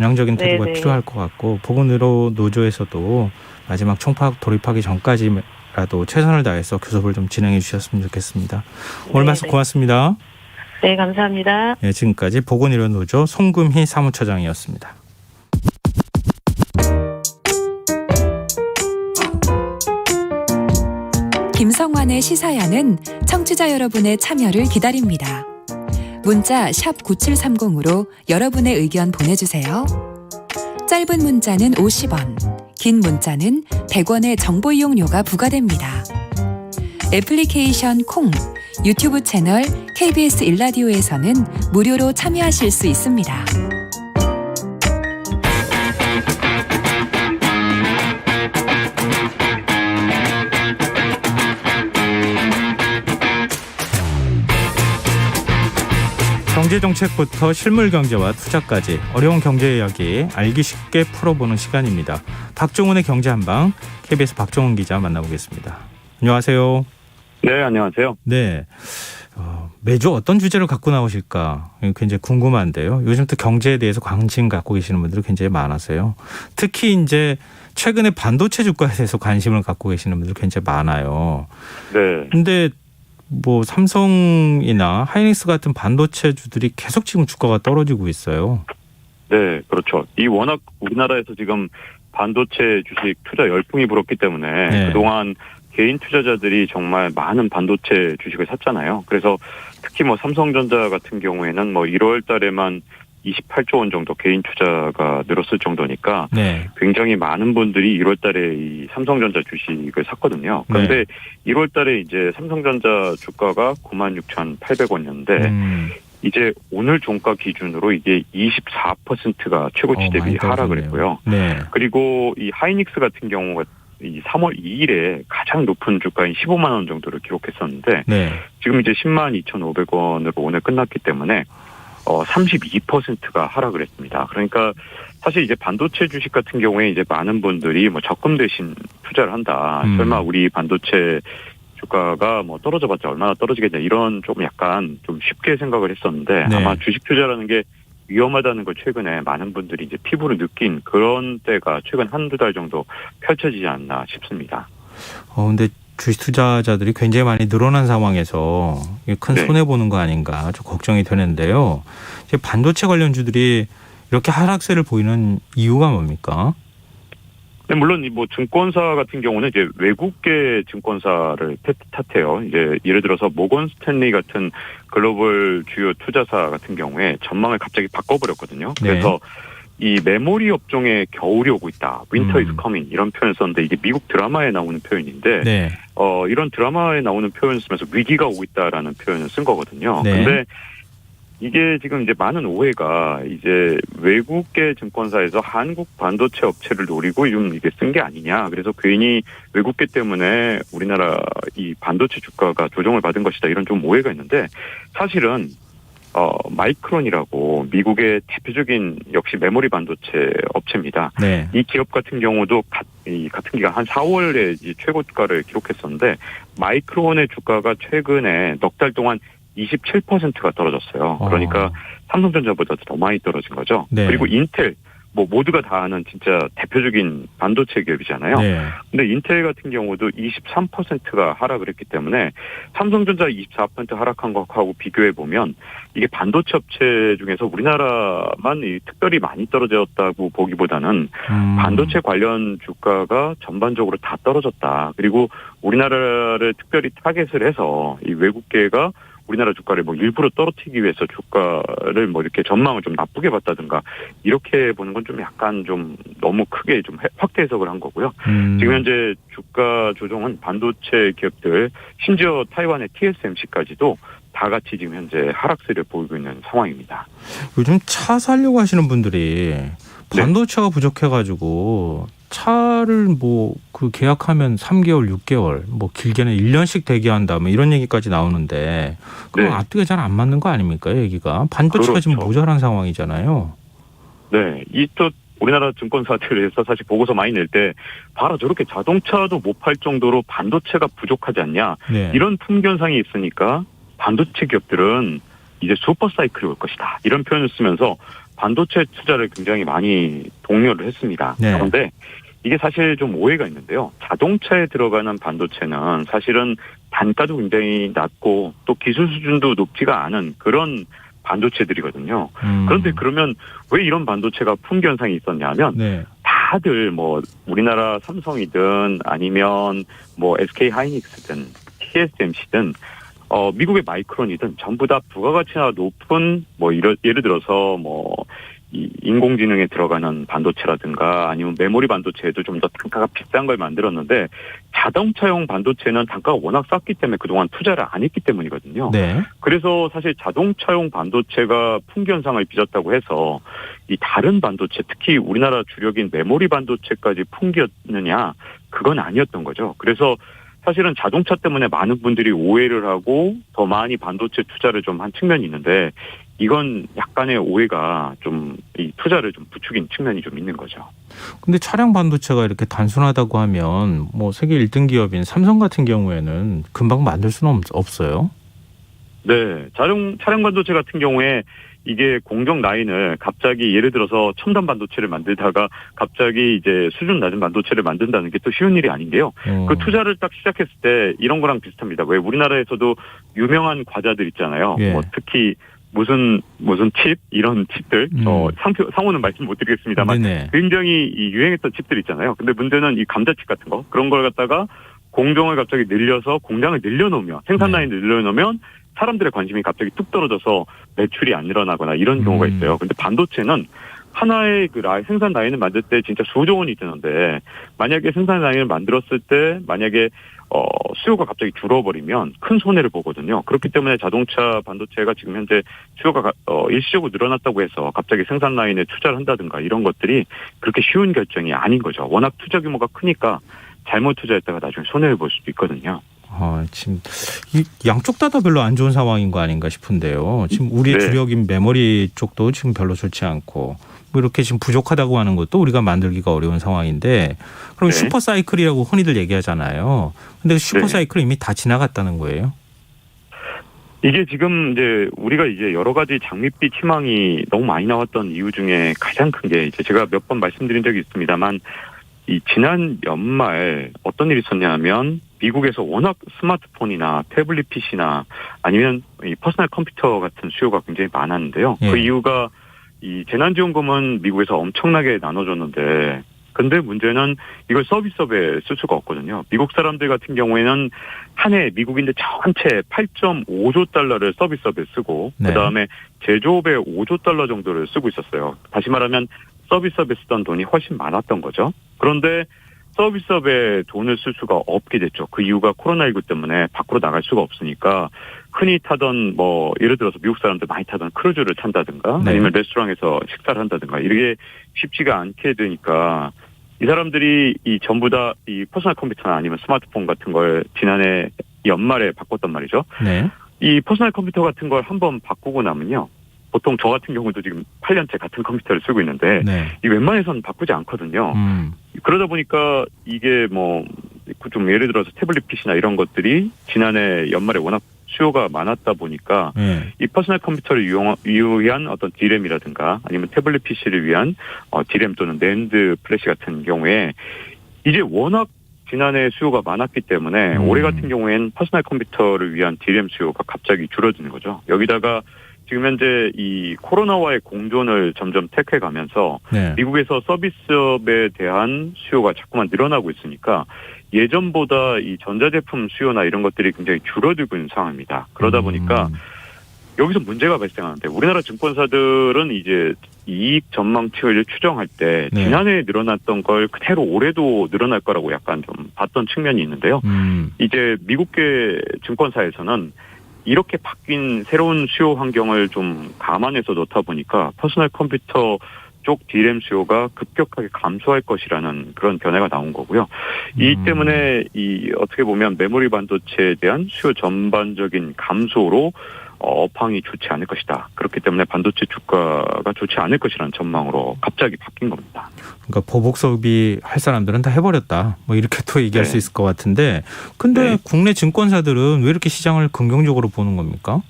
전향적인 태도가 네네. 필요할 것 같고 보건의료 노조에서도 마지막 총파업 돌입하기 전까지라도 최선을 다해서 교섭을 좀 진행해 주셨으면 좋겠습니다. 오늘 말씀 네네. 고맙습니다. 네, 감사합니다. 네, 지금까지 보건의료 노조 송금희 사무처장이었습니다. 김성환의 시사야는 청취자 여러분의 참여를 기다립니다. 문자 샵 9730으로 여러분의 의견 보내주세요. 짧은 문자는 50원, 긴 문자는 100원의 정보 이용료가 부과됩니다. 애플리케이션 콩, 유튜브 채널 KBS 일라디오에서는 무료로 참여하실 수 있습니다. 경제정책부터 실물경제와 투자까지 어려운 경제 이야기 알기 쉽게 풀어보는 시간입니다. 박종훈의 경제한방, KBS 박종훈 기자 만나보겠습니다. 안녕하세요. 네, 안녕하세요. 네, 매주 어떤 주제를 갖고 나오실까 굉장히 궁금한데요. 요즘 또 경제에 대해서 관심 갖고 계시는 분들이 굉장히 많아서요. 특히 이제 최근에 반도체 주가에 대해서 관심을 갖고 계시는 분들 굉장히 많아요. 네. 근데 뭐 삼성이나 하이닉스 같은 반도체주들이 계속 지금 주가가 떨어지고 있어요. 네, 그렇죠. 이 워낙 우리나라에서 지금 반도체 주식 투자 열풍이 불었기 때문에 네. 그동안 개인 투자자들이 정말 많은 반도체 주식을 샀잖아요. 그래서 특히 뭐 삼성전자 같은 경우에는 뭐 1월 달에만 28조 원 정도 개인 투자가 늘었을 정도니까 네. 굉장히 많은 분들이 1월 달에 이 삼성전자 주식을 샀거든요. 그런데 1월 달에 이제 삼성전자 주가가 96,800원이었는데 이제 오늘 종가 기준으로 이게 24%가 최고치 대비 하락을 했고요. 네. 그리고 이 하이닉스 같은 경우가 이 3월 2일에 가장 높은 주가인 15만 원 정도를 기록했었는데 네. 지금 이제 10만 2,500원으로 오늘 끝났기 때문에 32%가 하락을 했습니다. 그러니까 사실 이제 반도체 주식 같은 경우에 이제 많은 분들이 뭐 적금 대신 투자를 한다. 설마 우리 반도체 주가가 뭐 떨어져봤자 얼마나 떨어지겠냐 이런 좀 약간 좀 쉽게 생각을 했었는데 네. 아마 주식 투자라는 게 위험하다는 걸 최근에 많은 분들이 이제 피부로 느낀 그런 때가 최근 한두 달 정도 펼쳐지지 않나 싶습니다. 근데 주식 투자자들이 굉장히 많이 늘어난 상황에서 큰 네. 손해보는 거 아닌가 좀 걱정이 되는데요. 이제 반도체 관련주들이 이렇게 하락세를 보이는 이유가 뭡니까? 네, 물론 뭐 증권사 같은 경우는 이제 외국계 증권사를 탓해요. 이제 예를 들어서 모건 스탠리 같은 글로벌 주요 투자사 같은 경우에 전망을 갑자기 바꿔버렸거든요. 그래서 이 메모리 업종에 겨울이 오고 있다. Winter is coming 이런 표현을 썼는데 이게 미국 드라마에 나오는 표현인데 네. 이런 드라마에 나오는 표현을 쓰면서 위기가 오고 있다라는 표현을 쓴 거거든요. 네. 근데 이게 지금 이제 많은 오해가 이제 외국계 증권사에서 한국 반도체 업체를 노리고 좀 이게 쓴 게 아니냐. 그래서 괜히 외국계 때문에 우리나라 이 반도체 주가가 조정을 받은 것이다. 이런 좀 오해가 있는데 사실은 마이크론이라고 미국의 대표적인 역시 메모리 반도체 업체입니다. 네. 이 기업 같은 경우도 같은 기간 한 4월에 최고가를 기록했었는데 마이크론의 주가가 최근에 넉 달 동안 27%가 떨어졌어요. 그러니까 삼성전자보다 더 많이 떨어진 거죠. 네. 그리고 인텔 뭐 모두가 다 아는 진짜 대표적인 반도체 기업이잖아요. 네. 근데 인텔 같은 경우도 23%가 하락을 했기 때문에 삼성전자 24% 하락한 것하고 비교해 보면 이게 반도체 업체 중에서 우리나라만 특별히 많이 떨어졌다고 보기보다는 반도체 관련 주가가 전반적으로 다 떨어졌다. 그리고 우리나라를 특별히 타겟을 해서 이 외국계가 우리나라 주가를 뭐 일부러 떨어뜨리기 위해서 주가를 뭐 이렇게 전망을 좀 나쁘게 봤다든가 이렇게 보는 건 좀 약간 좀 너무 크게 좀 확대 해석을 한 거고요. 지금 현재 주가 조정은 반도체 기업들 심지어 타이완의 TSMC까지도 다 같이 지금 현재 하락세를 보이고 있는 상황입니다. 요즘 차 사려고 하시는 분들이 반도체가 부족해가지고 차를 뭐 그 계약하면 3개월, 6개월, 뭐 길게는 1년씩 대기한다, 뭐 이런 얘기까지 나오는데 그럼 앞뒤가 잘 안 맞는 거 아닙니까, 얘기가? 반도체가 그렇죠. 지금 모자란 상황이잖아요. 네, 이 또 우리나라 증권사들에서 사실 보고서 많이 낼 때 봐라 저렇게 자동차도 못 팔 정도로 반도체가 부족하지 않냐 네. 이런 풍견상이 있으니까 반도체 기업들은 이제 슈퍼사이클이 올 것이다 이런 표현을 쓰면서 반도체 투자를 굉장히 많이 독려를 했습니다. 네. 그런데 이게 사실 좀 오해가 있는데요. 자동차에 들어가는 반도체는 사실은 단가도 굉장히 낮고 또 기술 수준도 높지가 않은 그런 반도체들이거든요. 그런데 그러면 왜 이런 반도체가 품귀 현상이 있었냐면 네. 다들 뭐 우리나라 삼성이든 아니면 뭐 SK 하이닉스든 TSMC든 미국의 마이크론이든 전부 다 부가가치가 높은 뭐 예를 들어서 뭐 이 인공지능에 들어가는 반도체라든가 아니면 메모리 반도체에도 좀 더 단가가 비싼 걸 만들었는데 자동차용 반도체는 단가가 워낙 쌌기 때문에 그동안 투자를 안 했기 때문이거든요. 네. 그래서 사실 자동차용 반도체가 품귀 현상을 빚었다고 해서 이 다른 반도체 특히 우리나라 주력인 메모리 반도체까지 품귀였느냐 그건 아니었던 거죠. 그래서 사실은 자동차 때문에 많은 분들이 오해를 하고 더 많이 반도체 투자를 좀 한 측면이 있는데 이건 약간의 오해가 좀 이 투자를 좀 부추긴 측면이 좀 있는 거죠. 근데 차량 반도체가 이렇게 단순하다고 하면 뭐 세계 1등 기업인 삼성 같은 경우에는 금방 만들 수는 없어요. 네. 차량 반도체 같은 경우에 이게 공정 라인을 갑자기 예를 들어서 첨단 반도체를 만들다가 갑자기 이제 수준 낮은 반도체를 만든다는 게 또 쉬운 일이 아닌데요. 그 투자를 딱 시작했을 때 이런 거랑 비슷합니다. 왜 우리나라에서도 유명한 과자들 있잖아요. 예. 뭐 특히 무슨 칩 이런 칩들 상호는 말씀 못 드리겠습니다만 네네. 굉장히 이 유행했던 칩들 있잖아요. 근데 문제는 이 감자칩 같은 거 그런 걸 갖다가 공정을 갑자기 늘려서 공장을 늘려놓으면 생산 라인을 늘려놓으면 사람들의 관심이 갑자기 뚝 떨어져서 매출이 안 일어나거나 이런 경우가 있어요. 근데 반도체는 하나의 그 생산 라인을 만들 때 진짜 수조 원이 드는데 만약에 생산 라인을 만들었을 때 만약에 수요가 갑자기 줄어버리면 큰 손해를 보거든요. 그렇기 때문에 자동차 반도체가 지금 현재 수요가 일시적으로 늘어났다고 해서 갑자기 생산 라인에 투자를 한다든가 이런 것들이 그렇게 쉬운 결정이 아닌 거죠. 워낙 투자 규모가 크니까 잘못 투자했다가 나중에 손해를 볼 수도 있거든요. 지금 양쪽 다 별로 안 좋은 상황인 거 아닌가 싶은데요. 지금 우리 네. 주력인 메모리 쪽도 지금 별로 좋지 않고 뭐 이렇게 지금 부족하다고 하는 것도 우리가 만들기가 어려운 상황인데 그럼 네. 슈퍼사이클이라고 흔히들 얘기하잖아요. 근데 슈퍼사이클은 이미 다 지나갔다는 거예요. 이게 지금 이제 우리가 이제 여러 가지 장밋빛 희망이 너무 많이 나왔던 이유 중에 가장 큰 게 이제 제가 몇 번 말씀드린 적이 있습니다만 이 지난 연말 어떤 일이 있었냐면 미국에서 워낙 스마트폰이나 태블릿 PC나 아니면 이 퍼스널 컴퓨터 같은 수요가 굉장히 많았는데요. 예. 그 이유가 이 재난지원금은 미국에서 엄청나게 나눠줬는데 근데 문제는 이걸 서비스업에 쓸 수가 없거든요. 미국 사람들 같은 경우에는 한 해 미국인들 전체 8.5조 달러를 서비스업에 쓰고 네. 그다음에 제조업에 5조 달러 정도를 쓰고 있었어요. 다시 말하면 서비스업에 쓰던 돈이 훨씬 많았던 거죠. 그런데 서비스업에 돈을 쓸 수가 없게 됐죠. 그 이유가 코로나19 때문에 밖으로 나갈 수가 없으니까 흔히 타던 뭐 예를 들어서 미국 사람들 많이 타던 크루즈를 탄다든가 네. 아니면 레스토랑에서 식사를 한다든가 이게 쉽지가 않게 되니까 이 사람들이 이 전부 다 이 퍼스널 컴퓨터나 아니면 스마트폰 같은 걸 지난해 연말에 바꿨단 말이죠. 네. 이 퍼스널 컴퓨터 같은 걸 한번 바꾸고 나면요. 보통 저 같은 경우도 지금 8년째 같은 컴퓨터를 쓰고 있는데 네. 이 웬만해서는 바꾸지 않거든요. 그러다 보니까 이게 뭐 좀 예를 들어서 태블릿 PC나 이런 것들이 지난해 연말에 워낙 수요가 많았다 보니까 네. 이 퍼스널 컴퓨터를 위한 어떤 D램이라든가 아니면 태블릿 PC를 위한 D램 또는 낸드 플래시 같은 경우에 이제 워낙 지난해 수요가 많았기 때문에 올해 같은 경우에는 퍼스널 컴퓨터를 위한 D램 수요가 갑자기 줄어드는 거죠. 여기다가 지금 현재 이 코로나와의 공존을 점점 택해가면서 네. 미국에서 서비스업에 대한 수요가 자꾸만 늘어나고 있으니까 예전보다 이 전자제품 수요나 이런 것들이 굉장히 줄어들고 있는 상황입니다. 그러다 보니까 여기서 문제가 발생하는데 우리나라 증권사들은 이제 이익 전망치를 추정할 때 네. 지난해에 늘어났던 걸 그대로 올해도 늘어날 거라고 약간 좀 봤던 측면이 있는데요. 이제 미국계 증권사에서는 이렇게 바뀐 새로운 수요 환경을 좀 감안해서 놓다 보니까 퍼스널 컴퓨터 쪽 D램 수요가 급격하게 감소할 것이라는 그런 견해가 나온 거고요. 이 때문에 이 어떻게 보면 메모리 반도체에 대한 수요 전반적인 감소로 업황이 좋지 않을 것이다. 그렇기 때문에 반도체 주가가 좋지 않을 것이라는 전망으로 갑자기 바뀐 겁니다. 그러니까 보복 소비 할 사람들은 다 해버렸다. 뭐 이렇게 또 얘기할 네. 수 있을 것 같은데 근데 네. 국내 증권사들은 왜 이렇게 시장을 긍정적으로 보는 겁니까?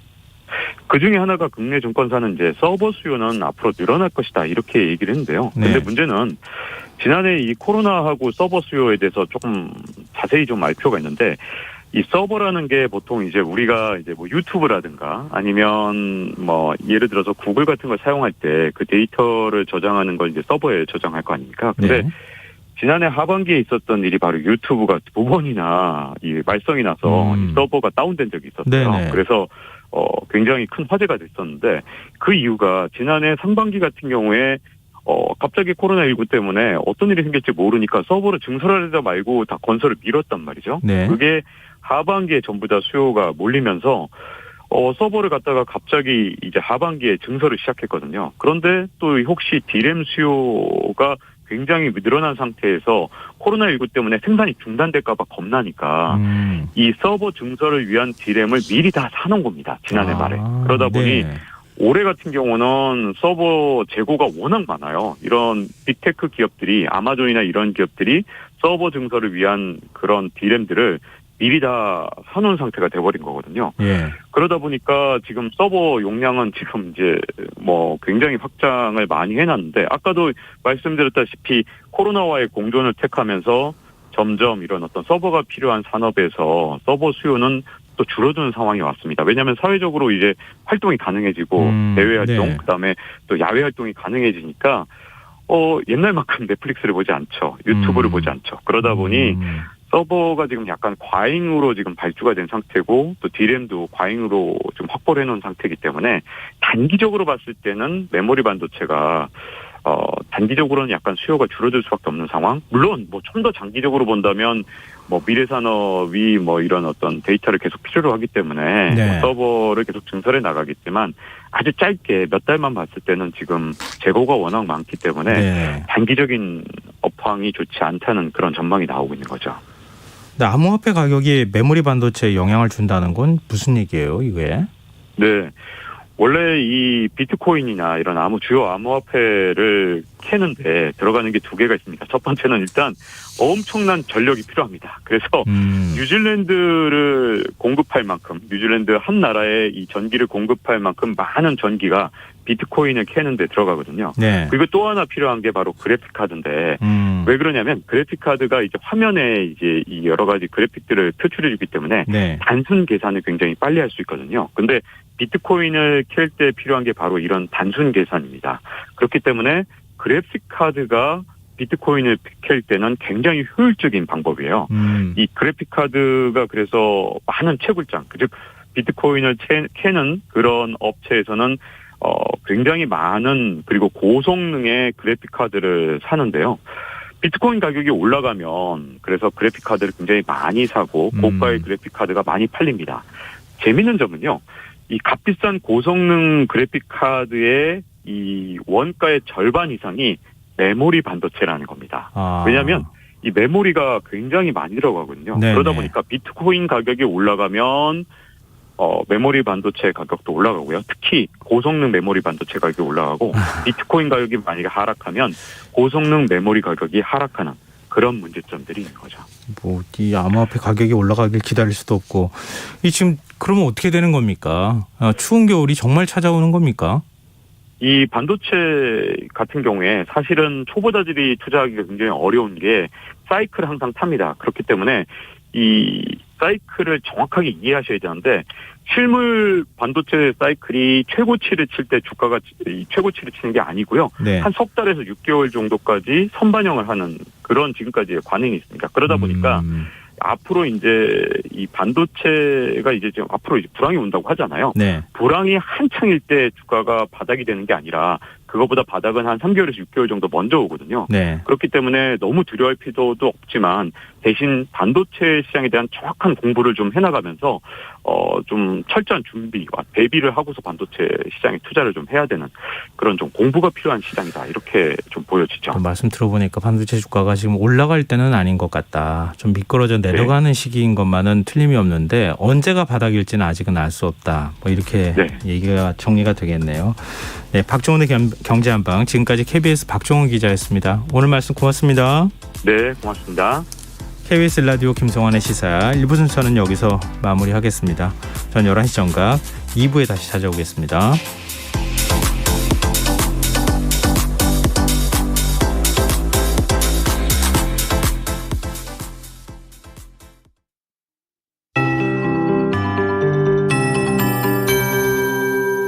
그중에 하나가 국내 증권사는 이제 서버 수요는 앞으로 늘어날 것이다 이렇게 얘기를 했는데요. 근데 네. 문제는 지난해 이 코로나하고 서버 수요에 대해서 조금 자세히 좀 알 필요가 있는데 이 서버라는 게 보통 이제 우리가 이제 뭐 유튜브라든가 아니면 뭐 예를 들어서 구글 같은 걸 사용할 때 그 데이터를 저장하는 걸 이제 서버에 저장할 거 아닙니까? 근데 네. 지난해 하반기에 있었던 일이 바로 유튜브가 2번이나 이 말썽이 나서 이 서버가 다운된 적이 있었어요. 네네. 그래서 굉장히 큰 화제가 됐었는데 그 이유가 지난해 상반기 같은 경우에 갑자기 코로나19 때문에 어떤 일이 생길지 모르니까 서버를 증설하려다 말고 다 건설을 미뤘단 말이죠. 네. 그게 하반기에 전부 다 수요가 몰리면서 서버를 갖다가 갑자기 이제 하반기에 증설을 시작했거든요. 그런데 또 혹시 D램 수요가 굉장히 늘어난 상태에서 코로나19 때문에 생산이 중단될까 봐 겁나니까 이 서버 증설을 위한 D램을 미리 다 사놓은 겁니다. 지난해 말에. 그러다 보니 네. 올해 같은 경우는 서버 재고가 워낙 많아요. 이런 빅테크 기업들이 아마존이나 이런 기업들이 서버 증설을 위한 그런 D램들을 미리 다 사놓은 상태가 돼버린 거거든요. 예. 그러다 보니까 지금 서버 용량은 지금 이제 뭐 굉장히 확장을 많이 해놨는데 아까도 말씀드렸다시피 코로나와의 공존을 택하면서 점점 이런 어떤 서버가 필요한 산업에서 서버 수요는 또 줄어드는 상황이 왔습니다. 왜냐하면 사회적으로 이제 활동이 가능해지고 대외 활동, 네. 그다음에 또 야외 활동이 가능해지니까 옛날만큼 넷플릭스를 보지 않죠. 유튜브를 보지 않죠. 그러다 보니 서버가 지금 약간 과잉으로 지금 발주가 된 상태고 또 D램도 과잉으로 좀 확보를 해놓은 상태이기 때문에 단기적으로 봤을 때는 메모리 반도체가 단기적으로는 약간 수요가 줄어들 수밖에 없는 상황. 물론 뭐 좀 더 장기적으로 본다면 뭐 미래 산업이 뭐 이런 어떤 데이터를 계속 필요로 하기 때문에 네. 뭐 서버를 계속 증설해 나가겠지만 아주 짧게 몇 달만 봤을 때는 지금 재고가 워낙 많기 때문에 네. 단기적인 업황이 좋지 않다는 그런 전망이 나오고 있는 거죠. 근데 암호화폐 가격이 메모리 반도체에 영향을 준다는 건 무슨 얘기예요, 이게? 네. 원래 이 비트코인이나 이런 주요 암호화폐를 캐는데 들어가는 게 두 개가 있습니다. 첫 번째는 일단 엄청난 전력이 필요합니다. 그래서 뉴질랜드를 공급할 만큼, 뉴질랜드 한 나라에 이 전기를 공급할 만큼 많은 전기가 비트코인을 캐는데 들어가거든요. 네. 그리고 또 하나 필요한 게 바로 그래픽 카드인데 왜 그러냐면 그래픽 카드가 이제 화면에 이제 이 여러 가지 그래픽들을 표출해주기 때문에 네. 단순 계산을 굉장히 빨리 할 수 있거든요. 근데 비트코인을 캘 때 필요한 게 바로 이런 단순 계산입니다. 그렇기 때문에 그래픽 카드가 비트코인을 캘 때는 굉장히 효율적인 방법이에요. 이 그래픽 카드가 그래서 많은 채굴장, 즉 비트코인을 캐는 그런 업체에서는 굉장히 많은 그리고 고성능의 그래픽 카드를 사는데요. 비트코인 가격이 올라가면 그래서 그래픽 카드를 굉장히 많이 사고 고가의 그래픽 카드가 많이 팔립니다. 재미있는 점은요. 이 값비싼 고성능 그래픽 카드의 이 원가의 절반 이상이 메모리 반도체라는 겁니다. 왜냐하면 이 메모리가 굉장히 많이 들어가거든요. 네네. 그러다 보니까 비트코인 가격이 올라가면 메모리 반도체 가격도 올라가고요. 특히 고성능 메모리 반도체 가격이 올라가고 비트코인 가격이 만약에 하락하면 고성능 메모리 가격이 하락하는 그런 문제점들이 있는 거죠. 뭐 이 암호화폐 가격이 올라가길 기다릴 수도 없고 이 지금 그러면 어떻게 되는 겁니까? 추운 겨울이 정말 찾아오는 겁니까? 이 반도체 같은 경우에 사실은 초보자들이 투자하기가 굉장히 어려운 게 사이클을 항상 탑니다. 그렇기 때문에 이 사이클을 정확하게 이해하셔야 되는데 실물 반도체 사이클이 최고치를 칠 때 주가가 최고치를 치는 게 아니고요. 네. 한 석 달에서 6개월 정도까지 선반영을 하는 그런 지금까지의 관행이 있습니다. 그러다 보니까 앞으로 이제 이 반도체가 이제 지금 앞으로 이제 불황이 온다고 하잖아요. 네. 불황이 한창일 때 주가가 바닥이 되는 게 아니라 그거보다 바닥은 한 3개월에서 6개월 정도 먼저 오거든요. 네. 그렇기 때문에 너무 두려워할 필요도 없지만 대신 반도체 시장에 대한 정확한 공부를 좀 해나가면서 좀 철저한 준비와 대비를 하고서 반도체 시장에 투자를 좀 해야 되는 그런 좀 공부가 필요한 시장이다 이렇게 좀 보여지죠. 말씀 들어보니까 반도체 주가가 지금 올라갈 때는 아닌 것 같다. 좀 미끄러져 내려가는 네. 시기인 것만은 틀림이 없는데 언제가 바닥일지는 아직은 알 수 없다. 뭐 이렇게 네. 얘기가 정리가 되겠네요. 네, 박종훈의 경제한방 지금까지 KBS 박종훈 기자였습니다. 오늘 말씀 고맙습니다. 네, 고맙습니다. KBS 라디오 김성환의 시사 1부 순서는 여기서 마무리하겠습니다. 전 11시 정각 2부에 다시 찾아오겠습니다.